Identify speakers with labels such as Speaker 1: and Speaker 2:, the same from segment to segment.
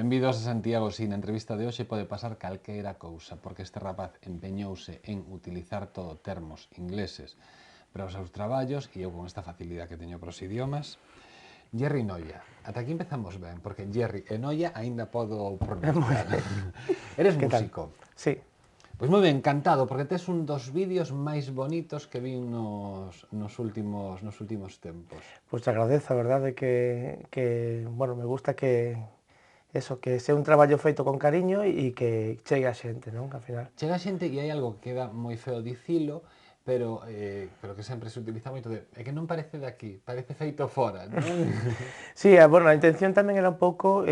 Speaker 1: Benvidos a Santiago. Si na entrevista de hoxe pode pasar calquera cousa, porque este rapaz empeñouse en utilizar todo termos ingleses para os seus traballos, e eu con esta facilidade que teño para os idiomas. Jerry Noya. Ata aquí empezamos ben, porque Jerry e Noya aínda podo pronunciar. Eres músico.
Speaker 2: Sí.
Speaker 1: Pois moi ben, encantado, porque tes un dos vídeos máis bonitos que vi nos últimos tempos.
Speaker 2: Pois te agradezo, a verdade, bueno, me gusta que sea un traballo feito con cariño e que chegue a xente, non? Al final.
Speaker 1: Chega a xente e hai algo que queda moi feo dicilo, pero que sempre se utiliza moito é que non parece de aquí, parece feito fora, non?
Speaker 2: Sí, bueno, a intención tamén era un pouco,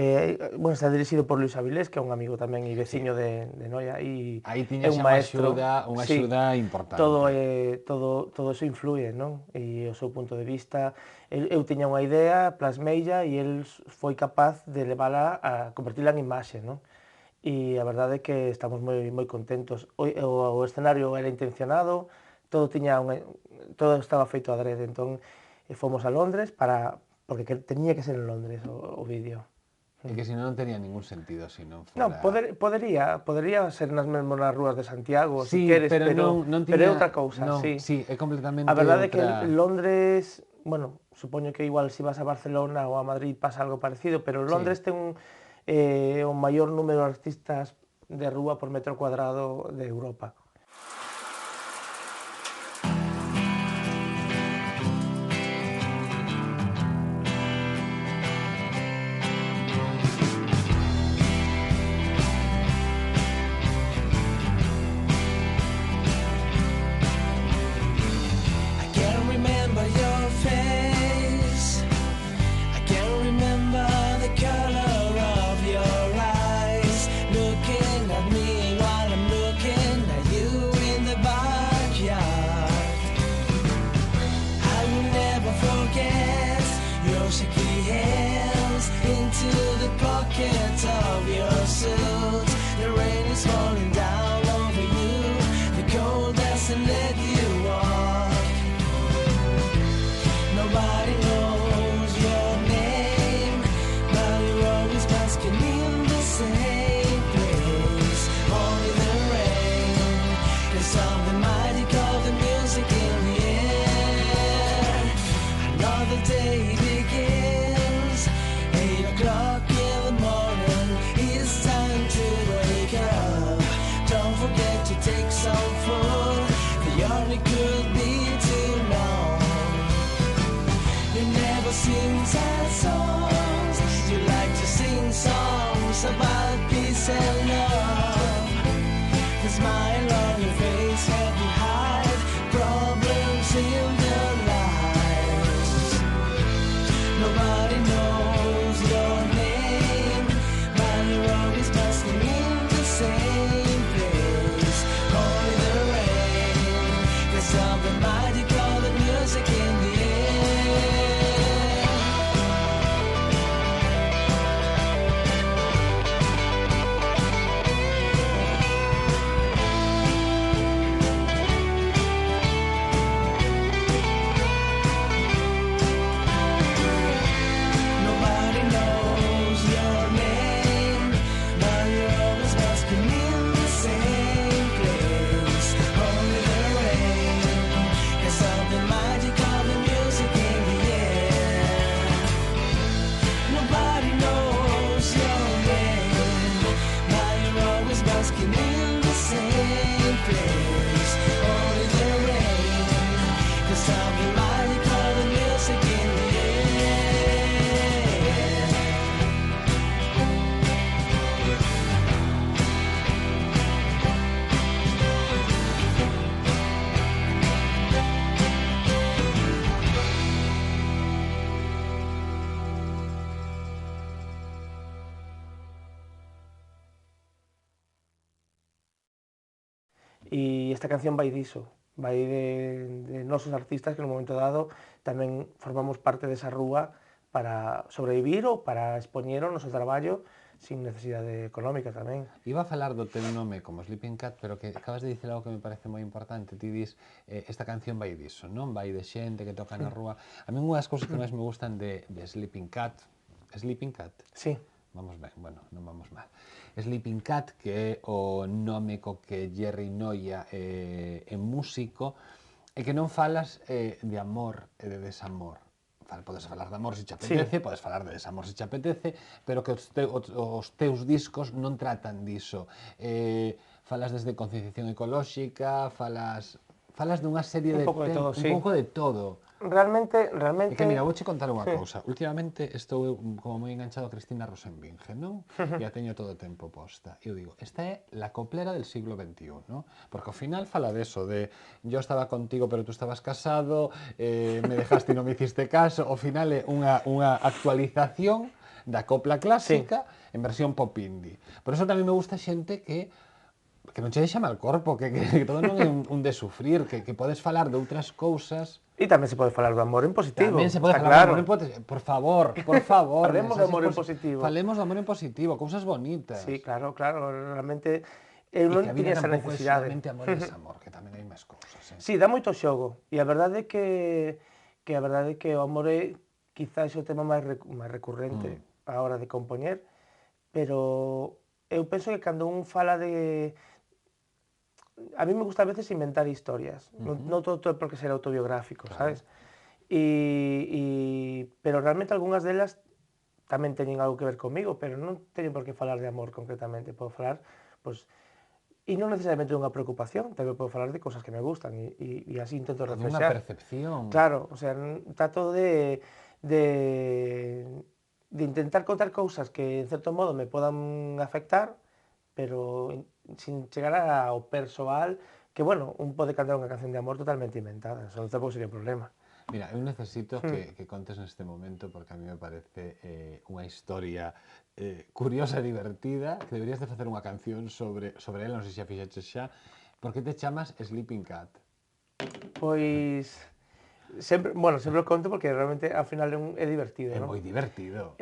Speaker 2: bueno, está dirixido por Luis Avilés, que é un amigo tamén e veciño de Noia, e
Speaker 1: aí
Speaker 2: é
Speaker 1: tiña
Speaker 2: un
Speaker 1: xa
Speaker 2: maestro.
Speaker 1: unha axuda importante.
Speaker 2: Todo eso influye, non? E o seu punto de vista, eu tiña unha idea, plasmeilla, e el foi capaz de levala a convertila en imaxe, non? E a verdade é que estamos moi contentos. O escenario era intencionado, todo estaba feito adrede, entón fomos a Londres porque teñía que ser en Londres o vídeo.
Speaker 1: É que senón non tenía ningún sentido se non fora...
Speaker 2: Non, podería ser nas rúas de Santiago,
Speaker 1: sí,
Speaker 2: se queres,
Speaker 1: pero non tiña...
Speaker 2: pero é outra cousa,
Speaker 1: non,
Speaker 2: sí.
Speaker 1: Sí, é completamente
Speaker 2: A verdade é que
Speaker 1: outra...
Speaker 2: Londres, bueno, supoño que igual se vas a Barcelona ou a Madrid pasa algo parecido, pero Londres ten o maior número de artistas de rúa por metro cuadrado de Europa.
Speaker 3: About peace and love. The smile on your face help you hide problems in their lives. Nobody knows your name, but you're always basking in the same place. Only the rain can stop the magic of the music in the air.
Speaker 2: E esta canción vai diso, vai de nosos artistas que no momento dado tamén formamos parte desa rúa para sobrevivir ou para expoñer o noso traballo sin necesidade económica tamén.
Speaker 1: Iba a falar do teu nome como Sleeping Cat, pero que acabas de dicir algo que me parece moi importante. Ti dis, esta canción vai diso, non? Vai de xente que toca na rúa. A mí unha das cousas que máis me gustan de Sleeping Cat... Sleeping Cat?
Speaker 2: Sí.
Speaker 1: vamos ben, bueno, non vamos mal. Sleeping Cat, que é o nome co que Jerry Noia é músico, e que non falas de amor e de desamor. Podes falar de amor se te apetece, podes falar de desamor se te apetece, pero que os teus discos non tratan diso. Falas desde concienciación ecolóxica, falas dunha serie
Speaker 2: Un
Speaker 1: de
Speaker 2: pouco de todo, sí.
Speaker 1: un pouco de todo.
Speaker 2: Realmente...
Speaker 1: É que, mira, vouche contar unha
Speaker 2: Sí.
Speaker 1: cousa. Últimamente estou como moi enganchado a Cristina Rosenbinge, non? E a teño todo o tempo posta. E eu digo, esta é la coplera del siglo XXI, non? Porque ao final fala de eso, de yo estaba contigo pero tú estabas casado, me dejaste e non me hiciste caso. Ao final é unha actualización da copla clásica en versión pop indie. Por eso tamén me gusta xente que non che deixa mal corpo, que todo non é un de sufrir, que podes falar de outras cousas.
Speaker 2: E tamén se pode falar do amor en positivo.
Speaker 1: Tamén se pode
Speaker 2: está
Speaker 1: falar
Speaker 2: claro.
Speaker 1: do amor en positivo. Por favor.
Speaker 2: Falemos do
Speaker 1: mensaxes
Speaker 2: amor en positivo.
Speaker 1: Falemos do amor en positivo, cousas bonitas.
Speaker 2: Sí, claro, realmente eu
Speaker 1: E
Speaker 2: non
Speaker 1: que a vida
Speaker 2: tiña esa
Speaker 1: tampouco é
Speaker 2: necesidade.
Speaker 1: solamente amor e desamor, que tamén hai máis cousas.
Speaker 2: Sí, dá moito xogo. E a verdade é que o amor é quizás o tema máis recurrente á hora de compoñer, pero eu penso que cando un fala de... A mí me gusta a veces inventar historias, non todo é porque ser autobiográfico, sabes? Pero realmente algunhas delas tamén teñen algo que ver comigo, pero non teñen por que falar de amor concretamente, podo falar, pois, e non necesariamente de unha preocupación, tamén podo falar de cosas que me gustan e así intento
Speaker 1: Unha
Speaker 2: reflexar.
Speaker 1: percepción.
Speaker 2: Claro, o sea, trato de intentar contar cousas que en certo modo me podan afectar, pero sin chegar ao persoal, que, bueno, un pode cantar unha canción de amor totalmente inventada, eso tampouco sería un problema.
Speaker 1: Mira, eu necesito que contes neste momento, porque a mí me parece unha historia curiosa e divertida, que deberías de facer unha canción sobre ela, non sei se a fixeches xa. Por que te chamas Sleeping Cat?
Speaker 2: Pois... sempre o conto porque realmente ao final é divertido,
Speaker 1: É
Speaker 2: non?
Speaker 1: moi divertido.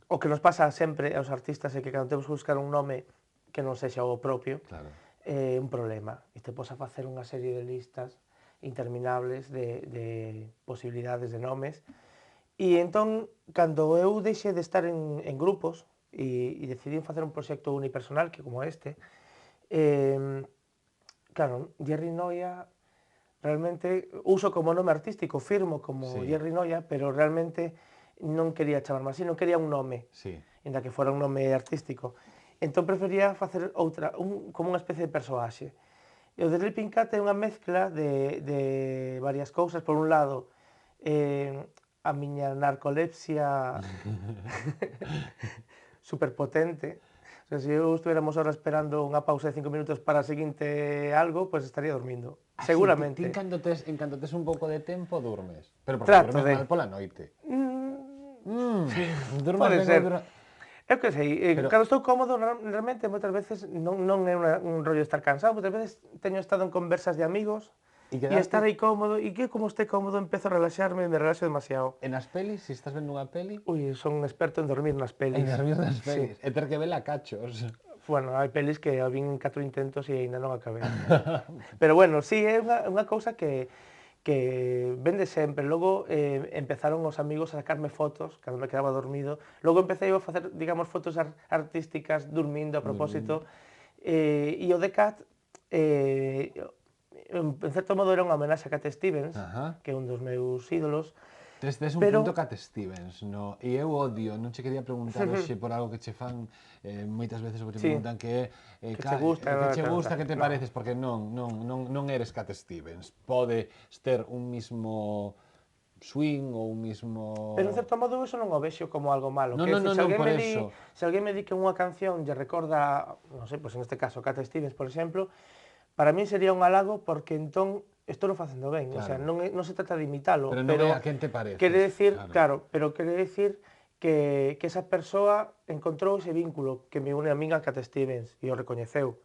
Speaker 2: O que nos pasa sempre aos artistas é que cando temos que buscar un nome que non sexa o propio,
Speaker 1: Claro.
Speaker 2: é un problema. E te podes a facer unha serie de listas interminables de posibilidades de nomes. E entón, cando eu deixei de estar en grupos e decidí facer un proxecto unipersonal, que como este, claro, Jerry Noia realmente uso como nome artístico, firmo como Jerry Noia, pero realmente non quería chamarme así, non quería un nome, ainda que fora un nome artístico. Entón prefería facer como unha especie de persoaxe. E o de Sleeping Cat é unha mezcla de varias cousas. Por un lado, a miña narcolepsia superpotente. O sea, se eu estuéramos ahora esperando unha pausa de 5 minutos para o seguinte algo, pues estaría dormindo. Seguramente.
Speaker 1: Ti en canto tes un pouco de tempo, durmes. Pero porque
Speaker 2: Trato
Speaker 1: durmes
Speaker 2: de...
Speaker 1: mal pola noite. Durmes
Speaker 2: Pode
Speaker 1: ben
Speaker 2: ser. Eu que sei, cando estou cómodo, realmente, moitas veces non é un rollo de estar cansado, moitas veces teño estado en conversas de amigos e estar aí cómodo, e que como este cómodo empezo a relaxarme e me relaxo demasiado.
Speaker 1: E nas pelis, se estás vendo unha peli?
Speaker 2: Ui, son experto en dormir nas pelis.
Speaker 1: En dormir nas pelis. E ter que vela a cachos.
Speaker 2: Bueno, hai pelis que a vin 4 intentos e aínda non acabei. Pero bueno, sí, é unha cousa que vende sempre. Logo empezaron os amigos a sacarme fotos cando me quedaba dormido. Logo empecé a facer, digamos, fotos artísticas dormindo a propósito. E o de Cat, en certo modo, era unha homenaxe a Cat Stevens, que é un dos meus ídolos.
Speaker 1: Tes un punto Cat Stevens, no? E eu odio, non che quería preguntar hoxe por algo que che fan moitas veces o que che preguntan que é
Speaker 2: que che gusta,
Speaker 1: que te pareces, porque non eres Cat Stevens. Podes ter un mismo swing ou un mismo...
Speaker 2: Pero en certo modo eso non o vexo como algo malo.
Speaker 1: Non, por eso.
Speaker 2: Se alguén me di que unha canción lle recorda, non sei, pois en este caso Cat Stevens, por exemplo, para mí sería un halago porque entón estou facendo ben, o sea, non se trata de imitalo,
Speaker 1: pero non é a quen te pareces.
Speaker 2: Quere decir, claro, pero quere decir que esa persoa encontrou ese vínculo que me une a min a Cat Stevens e o recoñeceu.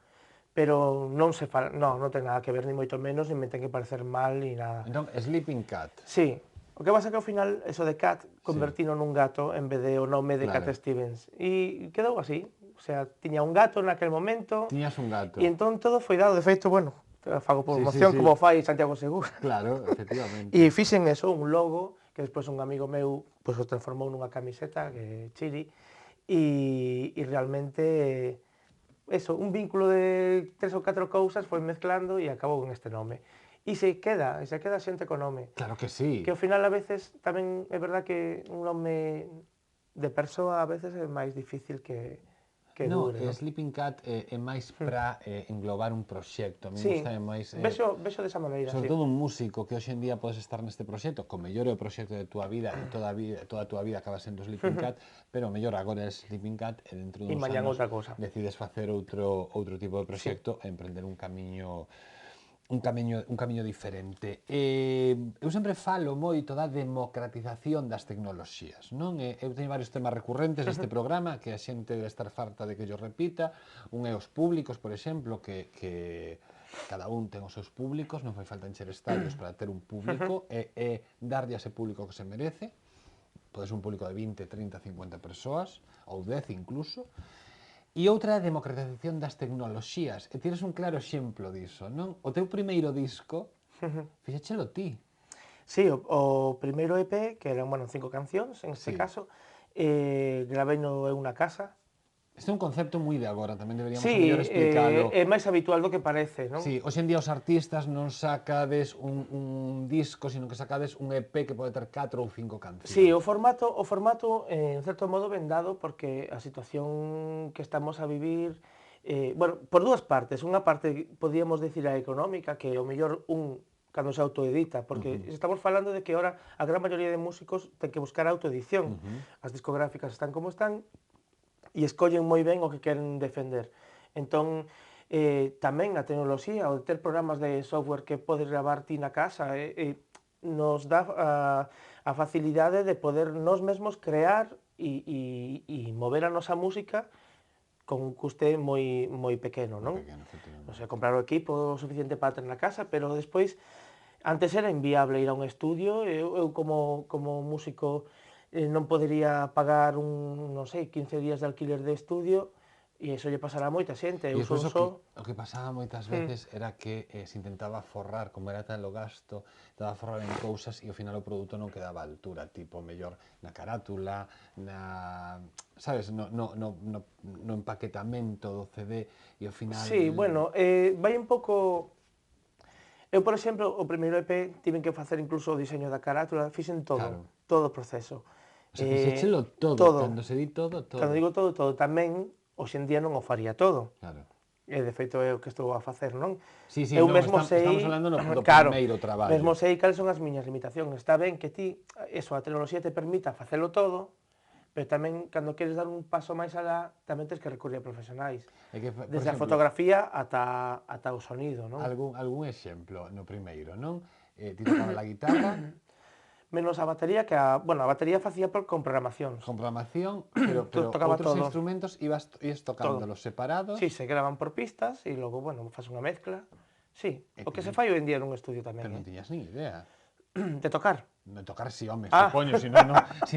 Speaker 2: Pero non ten nada que ver, ni moito menos, ni me ten que parecer mal, ni nada.
Speaker 1: Entón, Sleeping Cat.
Speaker 2: Sí, o que pasa que ao final, eso de Cat, convertino nun gato en vez de o nome de Cat Stevens. E quedou así, o sea, tiña un gato naquel momento.
Speaker 1: Tiñas un gato.
Speaker 2: E entón todo foi dado, de feito, bueno, fago promoción como fai Santiago Segura.
Speaker 1: Claro, efectivamente.
Speaker 2: E fixen eso, un logo, que despois un amigo meu pois o transformou nunha camiseta, que é Chiri, e realmente eso, un vínculo de 3 ou 4 cousas foi mezclando e acabou en este nome. E se queda xente co nome.
Speaker 1: Claro que sí.
Speaker 2: Que ao final a veces tamén é verdad que un nome de persoa a veces é máis difícil que
Speaker 1: No,
Speaker 2: dure, non?
Speaker 1: Sleeping Cat é máis para englobar un proxecto. A mí
Speaker 2: Sí,
Speaker 1: gusta máis...
Speaker 2: vexo desa maneira,
Speaker 1: sobre
Speaker 2: sí.
Speaker 1: todo un músico que hoxe en día podes estar neste proxecto, co mellor é o proxecto de túa vida e toda a túa vida acaba sendo Sleeping Cat, pero o mellor agora é Sleeping Cat e dentro
Speaker 2: E
Speaker 1: duns
Speaker 2: mañán
Speaker 1: anos
Speaker 2: outra cousa.
Speaker 1: decides facer outro tipo de proxecto e emprender un camiño diferente. Eu sempre falo moito da democratización das tecnoloxías, non? Eu teño varios temas recurrentes neste programa que a xente debe estar farta de que yo repita. Un é os públicos, por exemplo, que cada un ten os seus públicos, non fai falta encher estadios para ter un público e darlle a ese público que se merece. Pode ser un público de 20, 30, 50 persoas, ou 10 incluso. E outra é a democratización das tecnoloxías. E tires un claro exemplo diso, non? O teu primeiro disco, fixéchelo ti.
Speaker 2: Sí, o primeiro EP, que eran, 5 cancións, en este
Speaker 1: Sí.
Speaker 2: caso, gravei no en unha casa.
Speaker 1: Este é un concepto moi de agora, tamén deberíamos
Speaker 2: Sí,
Speaker 1: mellor explicalo.
Speaker 2: é máis habitual do que parece, non?
Speaker 1: Sí, hoxe en día os artistas non sacades un disco, sino que sacades un EP que pode ter 4 ou 5 cancións.
Speaker 2: Sí, o formato, en certo modo, vendado, porque a situación que estamos a vivir, por dúas partes. Unha parte, podíamos decir, a económica, que o mellor cando se autoedita, porque estamos falando de que ahora a gran maioría de músicos ten que buscar a autoedición. As discográficas están como están, e escollen moi ben o que queren defender. Entón, tamén a tecnoloxía, o de ter programas de software que podes gravar ti na casa, nos dá a facilidade de poder nós mesmos crear e mover a nosa música con un custe moi pequeno, non?
Speaker 1: Pequeno, efectivamente.
Speaker 2: O sea, comprar o equipo suficiente para ter na casa, pero despois, antes era inviable ir a un estudio, eu como músico non podería pagar non sei, 15 días de alquiler de estudio, e iso lle pasará a moita xente.
Speaker 1: E
Speaker 2: Eu
Speaker 1: despois
Speaker 2: son
Speaker 1: o que pasaba moitas veces era que se intentaba forrar, como era tal o gasto, intentaba forrar en cousas e ao final o produto non quedaba a altura, tipo mellor na carátula, sabes, no empaquetamento do CD e ao final...
Speaker 2: Sí, vai un pouco... Eu, por exemplo, o primeiro EP tiven que facer incluso o diseño da carátula, fixen todo,
Speaker 1: Claro.
Speaker 2: todo o proceso.
Speaker 1: O sea, fixéchelo todo, cando se di todo.
Speaker 2: Cando digo todo, tamén, hoxe en día non o faría todo.
Speaker 1: Claro.
Speaker 2: E, de feito, é o que estou a facer, non?
Speaker 1: Sí,
Speaker 2: Eu
Speaker 1: non,
Speaker 2: mesmo
Speaker 1: estamos falando do
Speaker 2: claro,
Speaker 1: primeiro traballo.
Speaker 2: mesmo sei cales son as miñas limitacións. Está ben que ti, a tecnoloxía te permita facelo todo, pero tamén, cando queres dar un paso máis alá, tamén tens que recurrir a profesionais.
Speaker 1: Por
Speaker 2: Desde a
Speaker 1: exemplo,
Speaker 2: fotografía ata o sonido, non?
Speaker 1: algún exemplo no primeiro, non? Ti tocaba a guitarra,
Speaker 2: Menos a batería, que a batería facía con programacións.
Speaker 1: con programación, pero
Speaker 2: Tocaba
Speaker 1: outros
Speaker 2: todo.
Speaker 1: instrumentos ibas tocándolos separados.
Speaker 2: Sí, se gravan por pistas e logo, faz unha mezcla. Sí,
Speaker 1: E
Speaker 2: o que
Speaker 1: ti-
Speaker 2: se fai hoy en día nun estudio
Speaker 1: Pero
Speaker 2: tamén,
Speaker 1: non tiñas ni idea.
Speaker 2: De tocar.
Speaker 1: De tocar si, home,
Speaker 2: Ah.
Speaker 1: supoño, si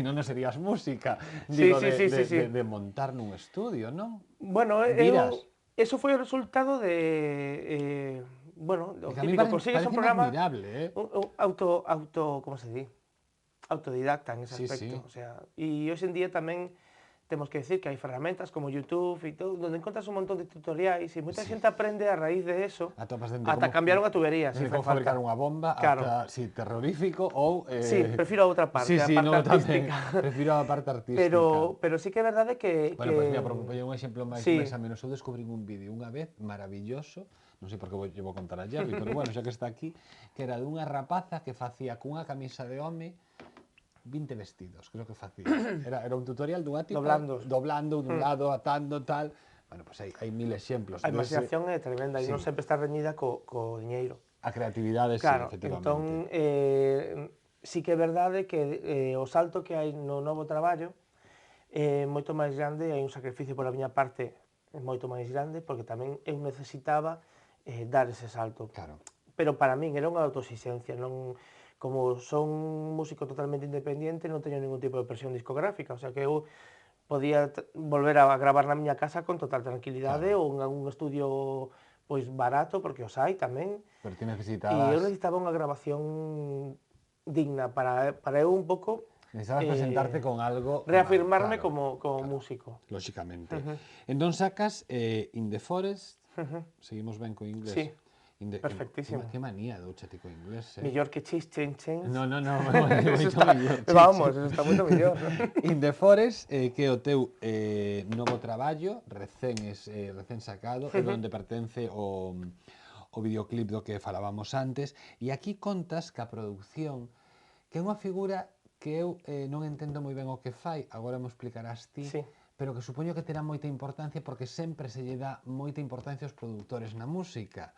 Speaker 1: non serías música.
Speaker 2: Sí,
Speaker 1: Digo,
Speaker 2: sí, sí.
Speaker 1: de montar nun estudio, non?
Speaker 2: Eu,
Speaker 1: Viras.
Speaker 2: eso foi o resultado de, o
Speaker 1: Que a mí
Speaker 2: típico, consigues un programa
Speaker 1: admirable,
Speaker 2: como se di? Autodidacta en ese
Speaker 1: Sí,
Speaker 2: aspecto.
Speaker 1: sí.
Speaker 2: O sea, e hoxe en día tamén temos que decir que hai ferramentas como YouTube e todo, donde encontras un montón de tutoriais e moita xente aprende a raíz de eso,
Speaker 1: Atopas dende
Speaker 2: ata cambiar unha tubería,
Speaker 1: desde
Speaker 2: se fai
Speaker 1: como fabricar
Speaker 2: falta.
Speaker 1: unha bomba,
Speaker 2: Claro.
Speaker 1: ata, si, terrorífico ou...
Speaker 2: Sí, prefiro a outra parte, a parte artística.
Speaker 1: Prefiro a parte artística.
Speaker 2: Pero sí que é verdade que...
Speaker 1: Bueno, pues mira, por un exemplo máis
Speaker 2: Sí.
Speaker 1: menos, eu descubrín un vídeo unha vez maravilloso, non sei por que vou contar a Jerry, pero bueno, xa que está aquí, que era dunha rapaza que facía cunha camisa de home 20 vestidos, que é o que facía. Era un tutorial dunha tipa doblando dun lado, atando, tal. Bueno, pues hai mil exemplos.
Speaker 2: A imaginación é tremenda e
Speaker 1: Sí.
Speaker 2: non sempre está reñida co diñeiro.
Speaker 1: A creatividade,
Speaker 2: Claro,
Speaker 1: sí, efectivamente.
Speaker 2: entón, sí que é verdade que o salto que hai no novo traballo é moito máis grande, hai un sacrificio pola miña parte moito máis grande, porque tamén eu necesitaba dar ese salto.
Speaker 1: Claro.
Speaker 2: Pero para min era unha autoexigencia, non... Como son un músico totalmente independiente, non teño ningún tipo de presión discográfica, o sea que eu podía volver a gravar na miña casa con total tranquilidade,
Speaker 1: Claro.
Speaker 2: ou en algún estudio pois barato, porque os hai tamén.
Speaker 1: Pero ti
Speaker 2: E eu
Speaker 1: necesitabas...
Speaker 2: necesitaba unha grabación digna para eu un pouco
Speaker 1: Necesitabas presentarte con algo...
Speaker 2: reafirmarme
Speaker 1: claro,
Speaker 2: como músico.
Speaker 1: lóxicamente. Entón sacas In the Forest, seguimos ben co inglés.
Speaker 2: Sí, perfectísimo.
Speaker 1: Que manía doucha ti co inglés,
Speaker 2: Millor que Chis Chen Chen.
Speaker 1: No,
Speaker 2: Eso
Speaker 1: moito
Speaker 2: está,
Speaker 1: mellor.
Speaker 2: vamos, eso está moito mellor.
Speaker 1: In the Forest, que é o teu novo traballo, recén sacado, é onde pertence o videoclip do que falábamos antes, e aquí contas que a produción, que é unha figura que eu non entendo moi ben o que fai, agora me explicarás ti,
Speaker 2: Sí.
Speaker 1: pero que supoño que terá moita importancia porque sempre se lle dá moita importancia aos produtores na música.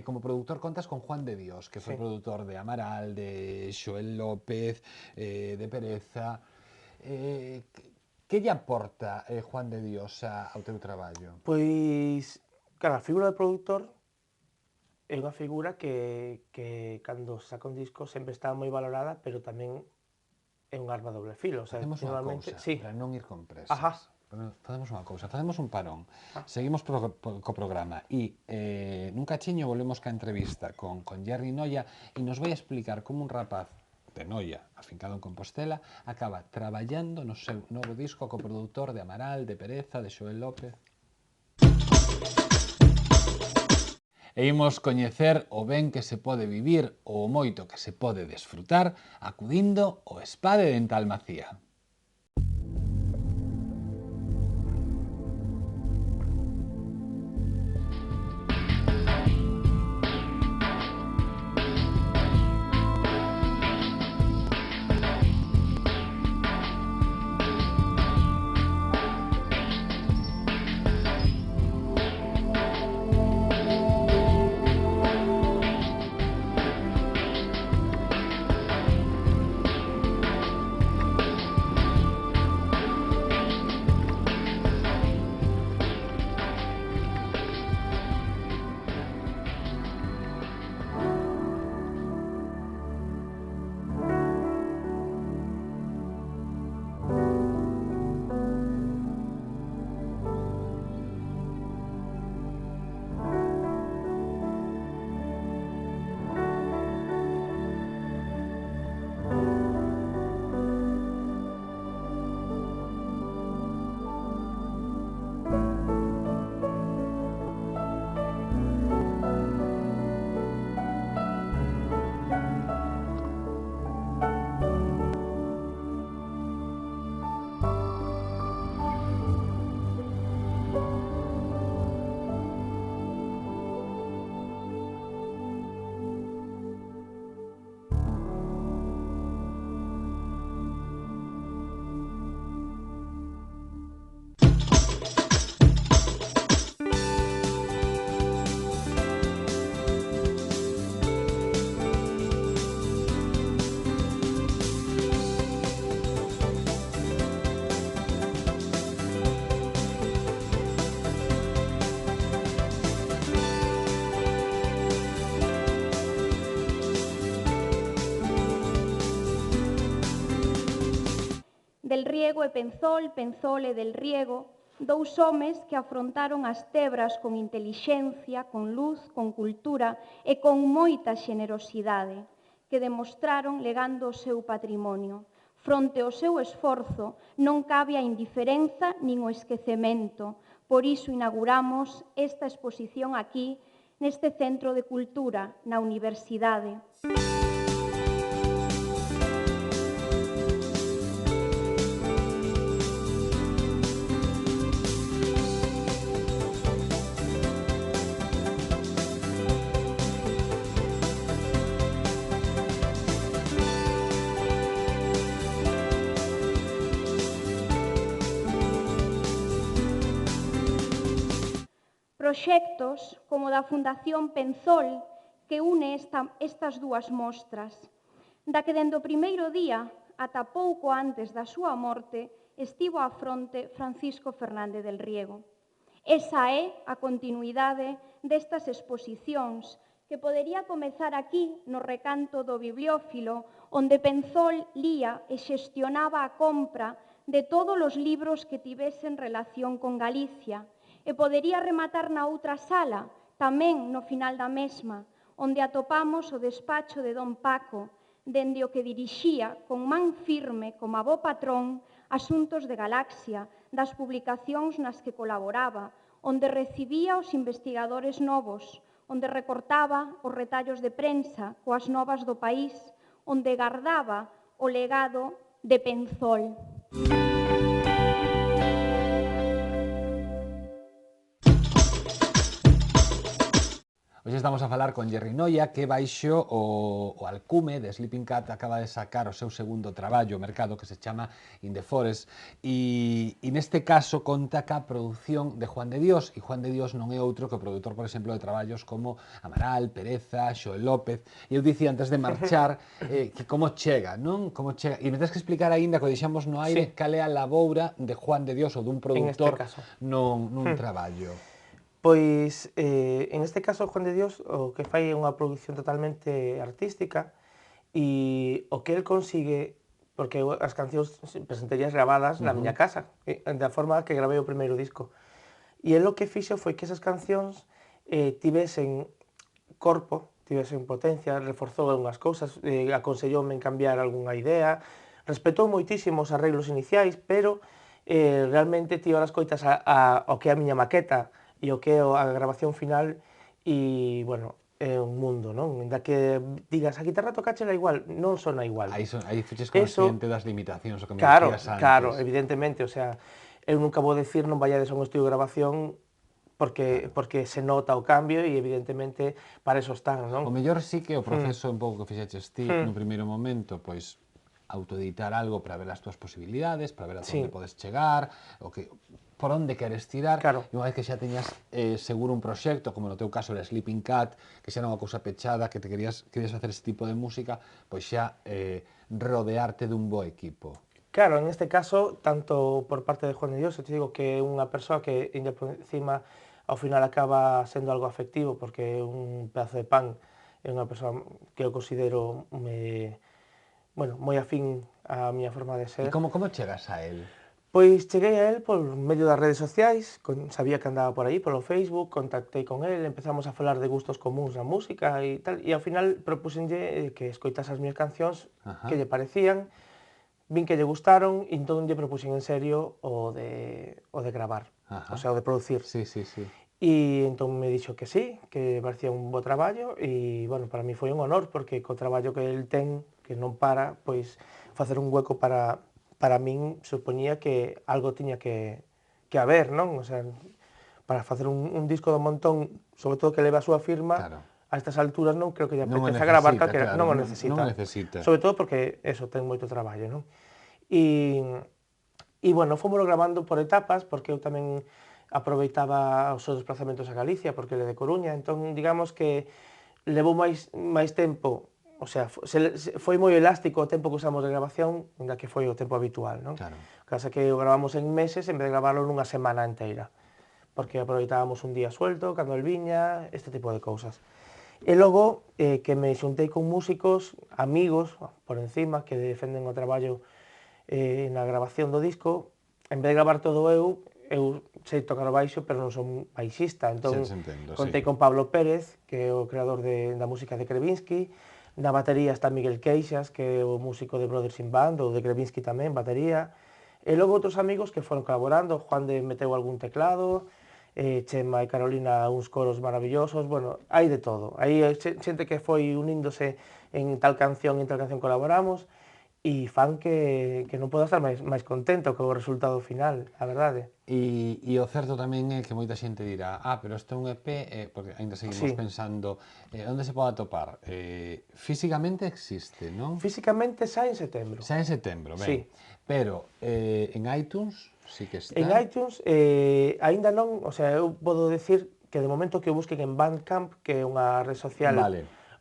Speaker 1: Como productor contas con Juan de Dios, que foi
Speaker 2: Sí.
Speaker 1: produtor de Amaral, de Xoel López, de Pereza. Que lle aporta Juan de Dios ao teu traballo?
Speaker 2: Pois, claro, a figura do produtor é unha figura que cando saca un disco sempre está moi valorada, pero tamén é un arma doble filo. O sea,
Speaker 1: Facemos unha
Speaker 2: normalmente,
Speaker 1: cousa,
Speaker 2: sí.
Speaker 1: para non ir con presas.
Speaker 2: Ajá.
Speaker 1: Facemos unha cousa, facemos un parón. Seguimos co programa e nun cachiño volvemos ca entrevista con Jerry Noia e nos vai a explicar como un rapaz de Noia, afincado en Compostela, acaba traballando no seu novo disco co produtor de Amaral, de Pereza, de Xoel López. E imos coñecer o ben que se pode vivir ou o moito que se pode desfrutar acudindo ao Spa de Dental Macía.
Speaker 4: Del Riego e Penzol, Penzol e Del Riego, dous homes que afrontaron as tebras con intelixencia, con luz, con cultura e con moita xenerosidade, que demostraron legando o seu patrimonio. Fronte ao seu esforzo non cabe a indiferenza nin o esquecemento. Por iso inauguramos esta exposición aquí, neste Centro de Cultura, na Universidade. Proxectos como da Fundación Penzol que une estas dúas mostras, da que dende o primeiro día ata pouco antes da súa morte estivo á fronte Francisco Fernández del Riego. Esa é a continuidade destas exposicións que podería comezar aquí no recanto do Bibliófilo, onde Penzol lía e xestionaba a compra de todos os libros que tivesen relación con Galicia, e podería rematar na outra sala, tamén no final da mesma, onde atopamos o despacho de don Paco, dende o que dirixía con man firme como a bo patrón asuntos de Galaxia, das publicacións nas que colaboraba, onde recibía os investigadores novos, onde recortaba os retallos de prensa coas novas do país, onde gardaba o legado de Penzol.
Speaker 1: Hoxe estamos a falar con Jerry Noia, que baixo o alcume de Sleeping Cat acaba de sacar o seu segundo traballo ao mercado que se chama In the Forest e neste caso conta ca produción de Juan de Dios, e Juan de Dios non é outro que o produtor, por exemplo, de traballos como Amaral, Pereza, Xoel López, e eu dicía antes de marchar que como chega, non? Como chega, e me tens que explicar aínda, que o deixamos no aire, cal é a laboura de Juan de Dios ou dun produtor nun traballo.
Speaker 2: Pois, en este caso, Juan de Dios o que fai é unha produción totalmente artística e o que el consigue, porque as cancións presenterías gravadas na miña casa, da forma que gravei o primeiro disco. E el o que fixo foi que esas cancións tivesen corpo, tivesen potencia, reforzou algunhas cousas, aconselloume en cambiar algunha idea, respetou moitísimo os arreglos iniciais, pero realmente ti ahora escoitas o que é a miña maqueta e o que é a grabación final e, bueno, é un mundo, non? Ainda que digas, a guitarra tocáchela igual, non sona igual.
Speaker 1: Aí fiches consciente das limitacións, o que me dicías antes.
Speaker 2: Claro, evidentemente, o sea, eu nunca vou decir non vayades a un estudio de grabación porque se nota o cambio e evidentemente para eso están, non?
Speaker 1: O mellor sí que o proceso un pouco que fixeches ti no primeiro momento, pois autoeditar algo para ver as túas posibilidades, para ver a onde podes chegar, o que por onde queres tirar, e unha vez que xa teñas seguro un proxecto, como no teu caso era Sleeping Cat, que xa era unha cousa pechada, que te querías facer ese tipo de música, pois xa rodearte dun bo equipo.
Speaker 2: Claro, en este caso, tanto por parte de Juan de Dios, eu te digo que é unha persoa que, ainda por encima, ao final acaba sendo algo afectivo, porque é un pedazo de pan, é unha persoa que eu considero moi afín á miña forma de ser.
Speaker 1: E como chegas a él?
Speaker 2: Pois cheguei a él por medio das redes sociais, sabía que andaba por aí, polo Facebook, contactei con él, empezamos a falar de gustos comuns na música e tal, e ao final propúxenlle que escoitase as miñas cancións, que lle parecían, vin que lle gustaron, e entón lle propuxen en serio o de gravar, o sea, o de producir.
Speaker 1: Sí.
Speaker 2: E entón me dixo que sí, que parecía un bo traballo, e, bueno, para mí foi un honor, porque co traballo que el ten, que non para, pois, facer un hueco para min supoñía que algo tiña que haber, non? O sea, para facer un disco do montón, sobre todo que leve a súa firma, a estas alturas non creo que lle apeteza gravar calquera, non o necesita. Sobre todo porque, eso, ten moito traballo, non? E, bueno, fomoslo grabando por etapas, porque eu tamén aproveitaba os seus desplazamentos a Galicia, porque ele é de Coruña, entón, digamos que levou máis tempo. O sea, foi moi elástico o tempo que usamos de grabación, ainda que foi o tempo habitual, non?
Speaker 1: Claro.
Speaker 2: Casa que o gravamos en meses en vez de gravarlo nunha semana inteira, porque aproveitábamos un día suelto, cando el viña, este tipo de cousas. E logo, que me xuntei con músicos, amigos, por encima, que defenden o traballo na grabación do disco, en vez de gravar todo eu sei tocar o baixo, pero non son baixista, entón contei con Pablo Pérez, que é o creador da música de Krevinsky. Na batería está Miguel Queixas, que é o músico de Brothers in Band, ou de Krevinsky tamén, batería. E logo outros amigos que foron colaborando, Juan de meteu algún teclado, Chema e Carolina uns coros maravillosos, bueno, hai de todo. Hai xente que foi uníndose en tal canción colaboramos, e fan que non podo estar máis contento co resultado final, a verdade.
Speaker 1: E o certo tamén é que moita xente dirá, pero isto é un EP, porque ainda seguimos pensando, onde se pode atopar? Físicamente existe, non?
Speaker 2: Físicamente sai en setembro.
Speaker 1: Sai en setembro, ben. Pero en iTunes sí que está.
Speaker 2: En iTunes aínda non, o sea, eu podo decir que de momento que o busquen en Bandcamp, que é unha red social,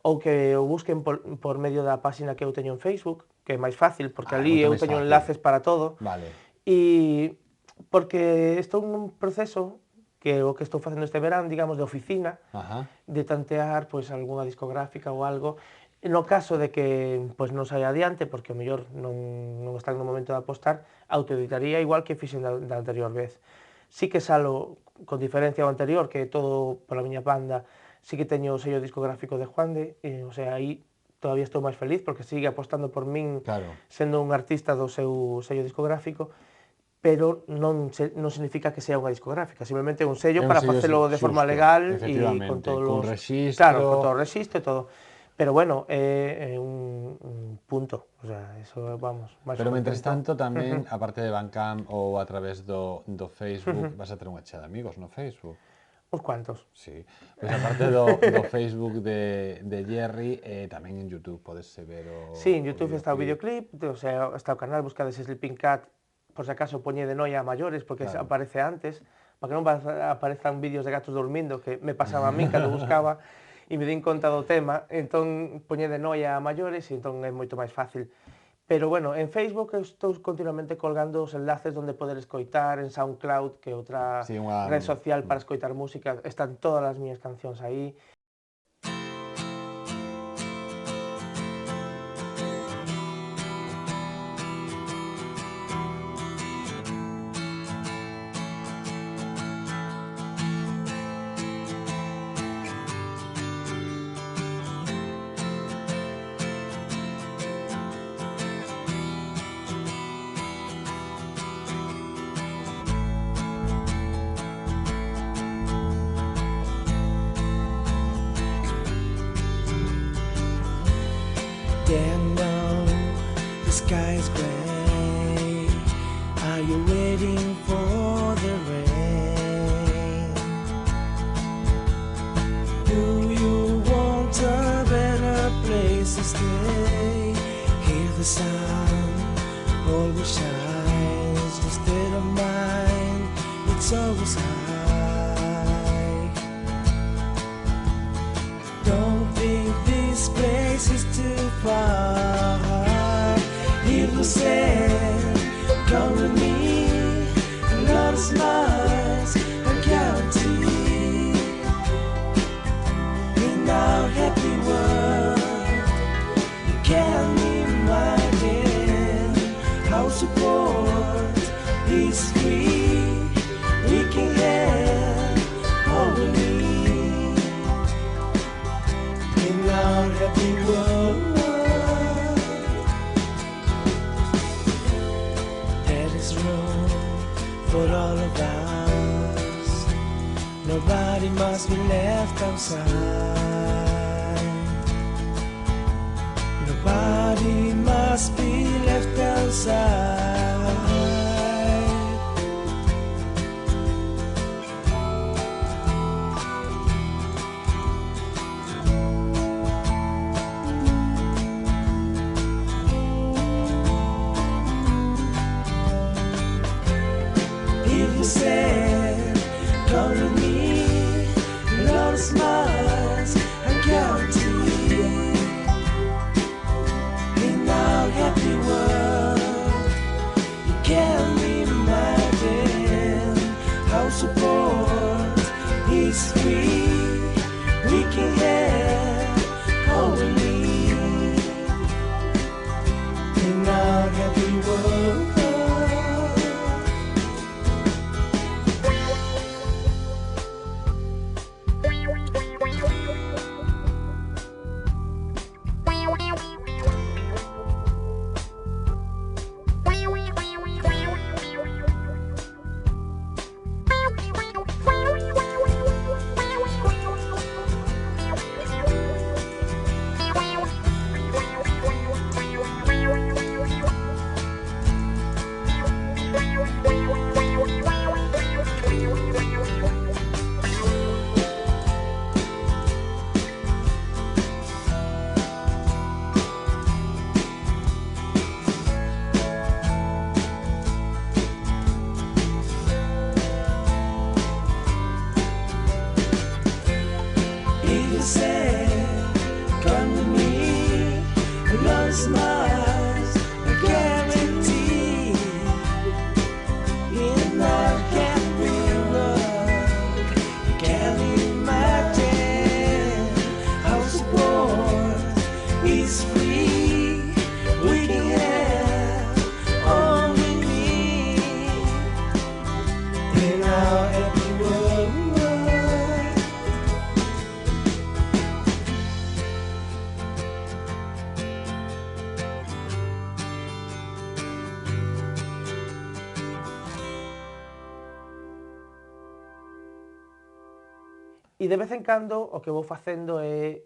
Speaker 2: ou que o busquen por medio da páxina que eu teño en Facebook, que é máis fácil, porque ali eu teño enlaces para todo. E porque estou nun proceso, que é o que estou facendo este verán, digamos, de oficina, de tantear pois algunha discográfica ou algo. No caso de que pois non saia adiante, porque o mellor non están no momento de apostar, autoeditaría igual que fixen da anterior vez. Sí que salo con diferencia ao anterior, que todo pola miña banda, sí que teño o sello discográfico de Juan de, o sea, aí todavía estou máis feliz porque sigue apostando por min
Speaker 1: Claro.
Speaker 2: sendo un artista do seu sello discográfico, pero non significa que sea unha discográfica, simplemente é un sello
Speaker 1: É un
Speaker 2: para
Speaker 1: sello
Speaker 2: facelo de forma
Speaker 1: xusto,
Speaker 2: legal e
Speaker 1: efectivamente,
Speaker 2: con todos
Speaker 1: cun
Speaker 2: os...
Speaker 1: rexistro.
Speaker 2: Claro, con todo o rexistro e todo. Pero bueno, é un punto, o sea, eso vamos, máis
Speaker 1: Pero mentres
Speaker 2: contento.
Speaker 1: tanto tamén, aparte de Bandcamp ou a través do Facebook, vas a ter unha chea de amigos no Facebook.
Speaker 2: Uns cuantos.
Speaker 1: Sí, pois aparte do Facebook de Jerry, tamén en YouTube podese ver o
Speaker 2: Sí, en YouTube está o videoclip, o sea, está o canal, buscades Sleeping Cat, por se acaso poñe de noia a maiores, porque
Speaker 1: Claro.
Speaker 2: aparece antes, para que non aparezan vídeos de gatos dormindo, que me pasaba a min cando buscaba, e me din conta do tema, entón poñe de noia a maiores, e entón é moito máis fácil. Pero bueno, en Facebook eu estou continuamente colgando os enlaces onde poder escoitar, en SoundCloud, que é outra
Speaker 1: Sí, unha...
Speaker 2: red social para escoitar música, están todas as miñas cancións aí.
Speaker 3: Yeah, no, the sky is gray. Are you waiting for the rain? Do you want a better place to stay? Hear the sun always shines. The state of mind, it's always high. Don't think this place is too far. If you said, come with me, a lot of smiles, I guarantee. In our happy world, you can't imagine how support is free. We can have all we need. In our happy world, there is room for all of us. Nobody must be left outside. Nobody must be left outside. If you said, come with me, a lot of smiles, I guarantee. In our happy world, you can't imagine how support is free. We can have all we need. In our happy world.
Speaker 2: E de vez en cando o que vou facendo é,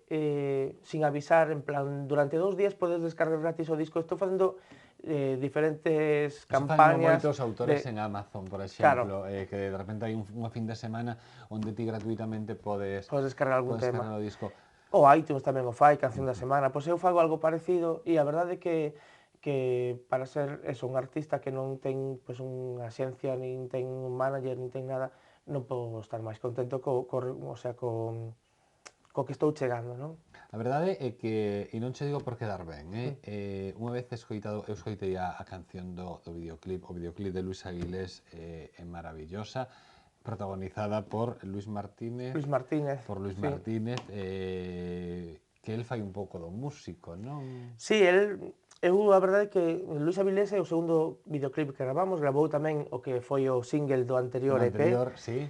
Speaker 2: sin avisar, en plan, durante 2 días podes descargar gratis o disco. Estou facendo diferentes
Speaker 1: Iso fan
Speaker 2: campañas
Speaker 1: moitos autores
Speaker 2: de...
Speaker 1: en Amazon, por
Speaker 2: Claro,
Speaker 1: exemplo, que de repente hai unha fin de semana onde ti gratuitamente podes
Speaker 2: podes descargar algún tema.
Speaker 1: descargar o disco.
Speaker 2: O iTunes tamén o fai, Canción da Semana. Pois eu fago algo parecido e a verdade é que para ser un artista que non ten pois, unha axencia, nin ten un manager, nin ten nada, non podo estar máis contento co que estou chegando, non?
Speaker 1: A verdade é que, e non che digo por quedar ben, unha vez eu escoitei a canción do videoclip, o videoclip de Luis Aguilés é maravillosa, protagonizada por Luis Martínez,
Speaker 2: Luis Martínez. Sí.
Speaker 1: Que el fai un pouco do músico, non?
Speaker 2: Sí, eu a verdade é que Luis Avilés é o segundo videoclip que gravamos, gravou tamén o que foi o single do anterior
Speaker 1: No
Speaker 2: EP.
Speaker 1: anterior, sí.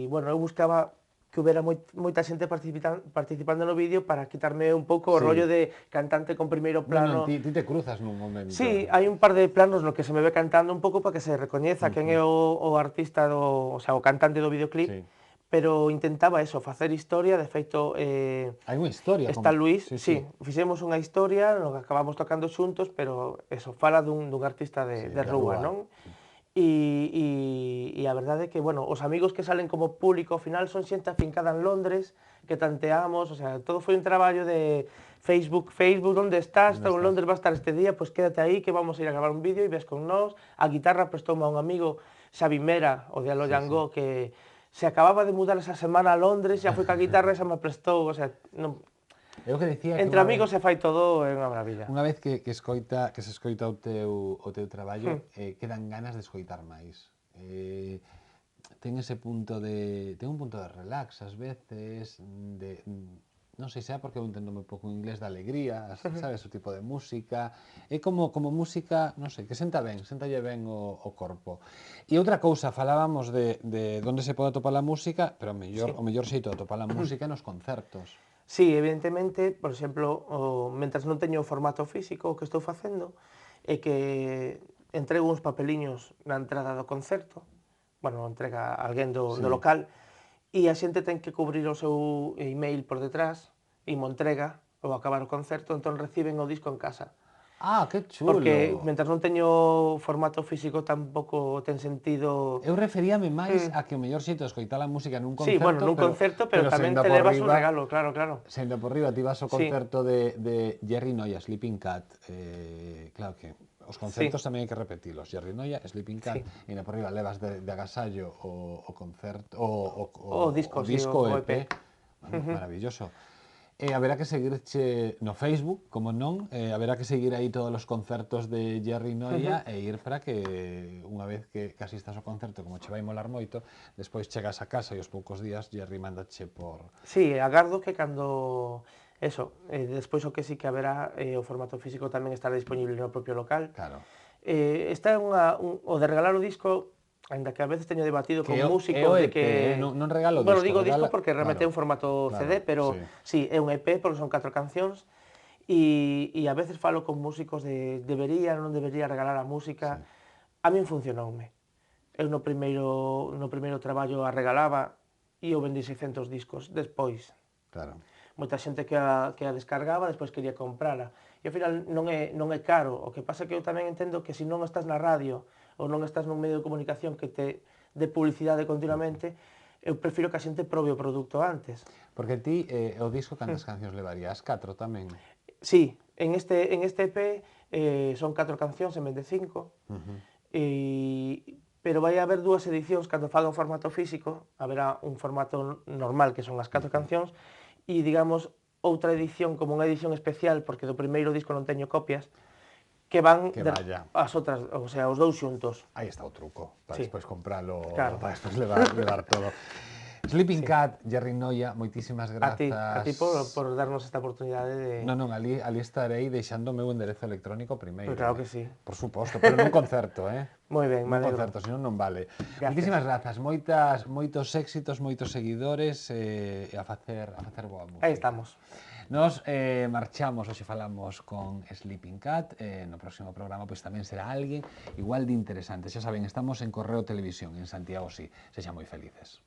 Speaker 2: Bueno, eu buscaba que houbera moita xente participando no vídeo para quitarme un pouco o
Speaker 1: Sí.
Speaker 2: rollo de cantante con primeiro plano.
Speaker 1: Ti te cruzas nun momento.
Speaker 2: Sí, hai un par de planos no que se me ve cantando un pouco para que se recoñeza quen é o artista o cantante do videoclip.
Speaker 1: Sí.
Speaker 2: Pero intentaba eso, facer historia, de feito...
Speaker 1: Hai unha historia.
Speaker 2: Está Luis,
Speaker 1: Sí.
Speaker 2: fixemos unha historia, no que acabamos tocando xuntos, pero eso, fala dun artista de rúa, non? E a verdade é que, bueno, os amigos que salen como público, ao final son xente afincada en Londres, que tanteamos, o sea, todo foi un traballo de Facebook, onde estás? En Londres va a estar este día, pois quédate aí que vamos a ir a gravar un vídeo e ves con nós. A guitarra prestoume a un amigo, Xavi Mera, o de Alo Yangó, que se acababa de mudar esa semana a Londres, xa foi ca guitarra e xa me prestou, o sea, non...
Speaker 1: Eu que dicía que
Speaker 2: Entre amigos se fai todo, é unha maravilla.
Speaker 1: Unha vez que se escoita o teu traballo, quedan ganas de escoitar máis. Ten un punto de relax ás veces, non sei se é porque eu entendo moi pouco inglés de alegría, sabes, o tipo de música, é como música, non sei, que sentalle ben o corpo. E outra cousa, falábamos de onde se pode atopar a música, pero o mellor xeito de atopar a música é nos concertos.
Speaker 2: Sí, evidentemente, por exemplo, mentras non teño o formato físico, o que estou facendo é que entrego uns papeliños na entrada do concerto, bueno, entrega alguén do local, e a xente ten que cubrir o seu email por detrás e mo entrega ao acabar o concerto, entón reciben o disco en casa.
Speaker 1: Ah, que chulo!
Speaker 2: Porque mentras non teño formato físico tampouco ten sentido...
Speaker 1: Eu referíame máis a que o mellor xeito de escoitar a música nun concerto...
Speaker 2: Sí, bueno, nun concerto, pero tamén te levas un regalo, claro.
Speaker 1: Sendo por riba, ti vas ao concerto de Jerry Noia, Sleeping Cat, claro que os concertos tamén hai que repetilos, Jerry Noia, Sleeping Cat, e na por riba levas de agasallo o concerto, o disco EP, maravilloso. Haberá que seguirche no Facebook, como non, haberá que seguir aí todos os concertos de Jerry Noia e ir para que unha vez que asistas ao concerto, como che vai molar moito, despois chegas a casa e aos poucos días Jerry mándache por...
Speaker 2: Sí, agardo que cando... Eso, despois o que sí que haberá, o formato físico tamén estará disponible no propio local.
Speaker 1: Claro.
Speaker 2: Esta é o de regalar o disco, ainda que a veces teño debatido con músicos de que...
Speaker 1: Non regalo disco.
Speaker 2: Bueno, digo disco porque realmente é un formato CD, pero sí, é un EP porque son 4 cancións e a veces falo con músicos de debería, non debería regalar a música. A min funcionoume. Eu no primeiro traballo a regalaba e eu vendí 600 discos despois.
Speaker 1: Claro.
Speaker 2: Moita xente que a descargaba, despois quería comprala. E ao final non é caro. O que pasa é que eu tamén entendo que se non estás na radio ou non estás nun medio de comunicación que te dé publicidade continuamente, eu prefiro que a xente probe o produto antes.
Speaker 1: Porque ti, o disco, cantas cancións levarías? 4 tamén?
Speaker 2: Sí, en este EP son 4 cancións en vez de 5, pero vai haber 2 edicións cando faga o formato físico, haberá un formato normal que son as 4 cancións, e, digamos, outra edición como unha edición especial, porque do primeiro disco non teño copias, que van as outras, o sea, os dous xuntos.
Speaker 1: Aí está o truco, para despois compralo,
Speaker 2: Claro.
Speaker 1: para despois levar todo. Sleeping Cat, Jerry Noia, moitísimas grazas.
Speaker 2: A ti por darnos esta oportunidade de...
Speaker 1: Non, ali estarei deixando o meu enderezo electrónico primeiro.
Speaker 2: Claro que sí.
Speaker 1: Por suposto, pero nun concerto,
Speaker 2: Moi ben, me alegro.
Speaker 1: Nun concerto, senón non vale.
Speaker 2: Gracias.
Speaker 1: Moitísimas grazas, moitos éxitos, moitos seguidores e a facer boa música.
Speaker 2: Aí estamos.
Speaker 1: Nos marchamos, hoxe falamos con Sleeping Cat, no próximo programa pois tamén será alguén igual de interesante. Xa saben, estamos en Correo Televisión, en Santiago, sí. Sexan moi felices.